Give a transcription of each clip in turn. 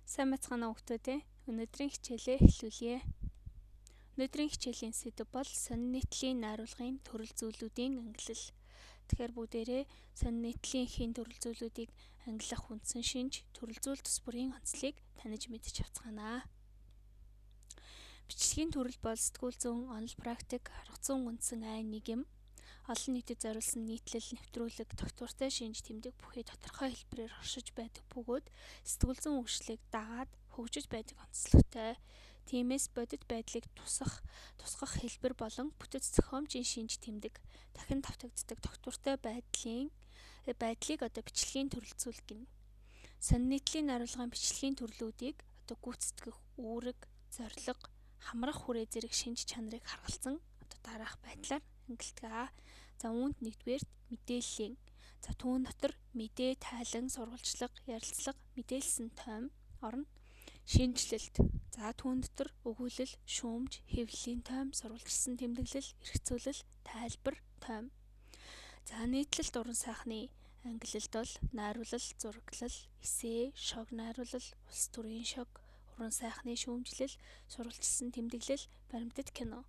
Сайн бацгаана уу хүүхдүүд. Өнөөдрийн хичээлээ эхлүүлье. Өнөөдрийн хичээлийн сэдэв бол сонин нийтлийн найруулгын төрөл зүйлүүдийн ангилал. Тэгэхээр бүгдээрээ сонин нийтлийн эхийн төрөл зүйлүүдийг ангилах үндсэн шинж, төрөл зүйл тус бүрийн онцлог таниж мэдж авцгаана. Бичлэгийн төрөл бол сэтгүүл зүйн онол практик, арга зүйн үндсэн айн нэг юм. Олон нийтэд зориулсан нийтлэл, нэвтрүүлэг, тогтвортой шинж тэмдэг бүхий тодорхой хэлбэрээр оршиж байдаг бөгөөд сэтгүүл зүйн үржлийг дагаад хөгжиж байдаг онцлогтой. Тиймээс бодит байдлыг тусгах хэлбэр болон бүтэц зохиомжийн шинж тэмдэг дахин давтагддаг тогтвортой байдлыг бичлэгийн төрөл зүйл гэнэ. Сонин нийтлийн найруулгын бичлэгийн төрлүүдийг гүйцэтгэх үүрэг, зорилго, хамрах хүрээ зэрэг шинж чанарыг харгалзан дараах байдлаар ангилдаг. За үүнд нэгдүгээр мэдээллийн. За түүн дотор мэдээ, тайлан, сурвалжлага, ярилцлага, мэдээлсэн тойм орно. Шинжилэлт. За түүн дотор өгүүлэл, шүүмж, хэвлэлийн тойм, сурвалжилсан тэмдэглэл, эргэцүүлэл, тайлбар, тойм. За нийтлэлт уран сайхны ангилалд бол найруулал, зураглал, эссе, шог найруулал, улс төрийн шог, уран сайхны шүүмжлэл, сурвалжилсан тэмдэглэл, баримтат кино.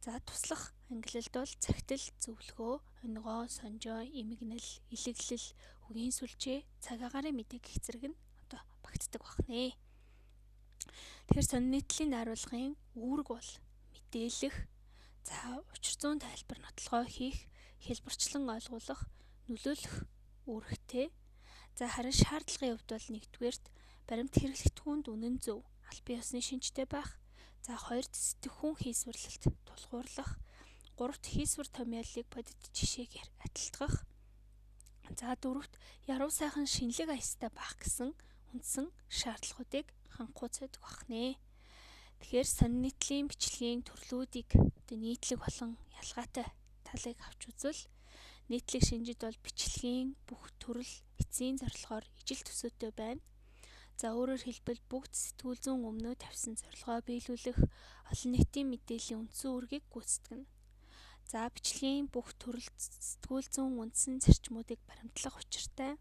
За туслах ангилалд бол цагтл, зөвлөгөө, онигоо, сонжоо, эмгэнэл, илэглэл, үгийн сүлжээ, цаг агаарын мэдээ гэх зэрэг нь багтдаг бахнэ. Тэгэхээр сонин нийтлийн найруулгын үүрэг бол мэдээлэх, за учир зүйн тайлбар нотолгой хийх, хэлбэрчлэн ойлгуулах, нөлөөлөх үүрэгтэй. За харин шаардлагын хувьд бол нэгдүгээрт баримт хэрэглэгдэхүүнд үнэн зөв, аль бие усны шинжтэй байх. За хоёрт сэтгэхүүн хийсвэрлэлт тулгуурлах. Гуравт хийсвэр томьёолыг бодит жишээгээр адилтгах. За дөрөвт яруу сайхан шинэлэг аястай байх гэсэн үндсэн шаардлагуудыг хангуйцдаг бахнэ. Тэгэхээр сонин нийтлийн бичлэгийн төрлүүдийг нийтлэг болон ялгаатай талыг авч үзвэл нийтлэг шинжид бол бичлэгийн бүх төрөл эцсийн зорилгоор ижил төсөөтэй байна. За өөрөөр хэлбэл бүгд сэтгүүл зүйн өмнөө тавьсан зорилгоо биелүүлэх, олон нийтийн мэдээллийн үндсэн үүргийг гүйцэтгэнэ. За бичлэгийн бүх төрөл сэтгүүл зүйн үндсэн зарчмуудыг баримтлах учиртай.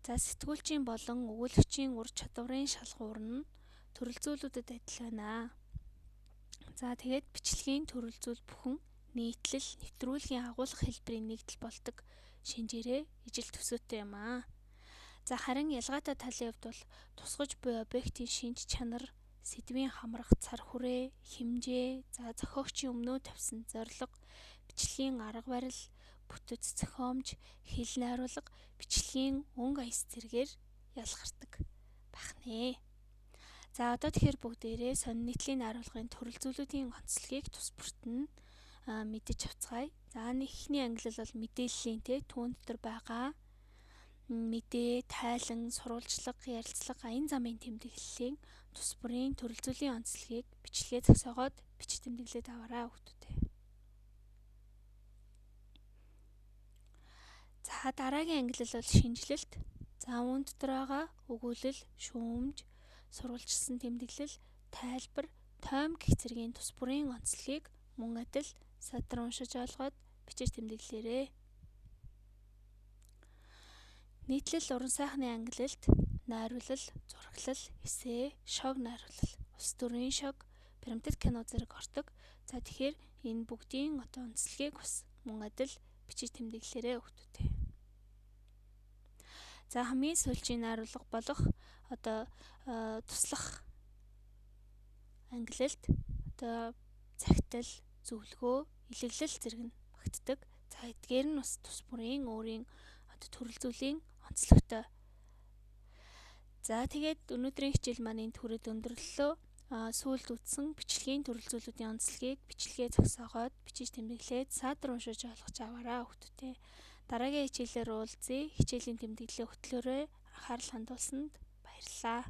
За сэтгүүлчийн болон өгүүлэгчийн ур чадварын шалгуур нь төрөл зүйлүүдэд адил байна. За тэгээд бичлэгийн төрөл зүйл бүхэн нийтлэл, нэвтрүүлгийн агуулга хэлбэрийн нэгдэл болдог шинжээрээ ижил төсөөтэй юм аа. За харин ялгаатай талын хувьд бол тусгаж буй объектын шинж чанар, сэдвийн хамрах цар хүрээ, хэмжээ, за зохиогчийн өмнөө тавьсан зорилго, бичлэгийн арга барил, бүтэц зохиомж, хэл найруулга, бичлэгийн өнгө аяс зэргээр ялгардаг бахнэ. За одоо тэгэхээр бүгдээрээ сонин нийтлийн найруулгын төрөл зүйлүүдийн онцлогийг тус бүртэн мэдэж авцгаая. За эхний ангилал бол мэдээллийн түүн дотор байгаа мэдээ, тайлан, сурвалжлага, ярилцлага, аян замын тэмдэглэлийн тус бүрийн төрөл зүйлийн онцлогийг бичлэгээ зогсоогоод бичиж тэмдэглээд аваарай хүүхдүүдээ. За дараагийн ангилал бол шинжилэлт. За үүн дотор байгаа өгүүлэл, шүүмж, сурвалжилсан тэмдэглэл, тайлбар, тойм гэх зэргийн тус бүрийн онцлогийг мөн адил садар уншиж ойлгоод бичиж тэмдэглээрэй. Нийтлэл уран сайхны ангилалд найруулал, зураглал, эссе, шог найруулал, улс төрийн шог, баримтат кино зэрэг ордог. За тэгэхээр энэ бүгдийн онцлогийг бас мөн адил бичиж тэмдэглээрэй хүүхдүүдээ. За хамгийн сүүлийн найруулга болох туслах ангилалд цагтл, зөвлөгөө, илэглэл зэрэг нь багтдаг. За эдгээр нь бас тус бүрийн өөрийн төрөл зүйлийн онцлогтой. За тэгээд өнөөдрийн хичээл маань энд хүрээд өндөрлөлөө. Сүүлд үтсэн бичлэгийн төрөл зүйлүүдийн онцлогийг бичлэгээ зогсоогоод бичиж тэмдэглээд садар уншиж ойлгож аваарай хүүхдүүдээ. Дараагийн хичээлээр уулзъя. Хичээлийн тэмдэглэлээ хөтлөөрэй. Анхаарал хандуулсанд баярлалаа.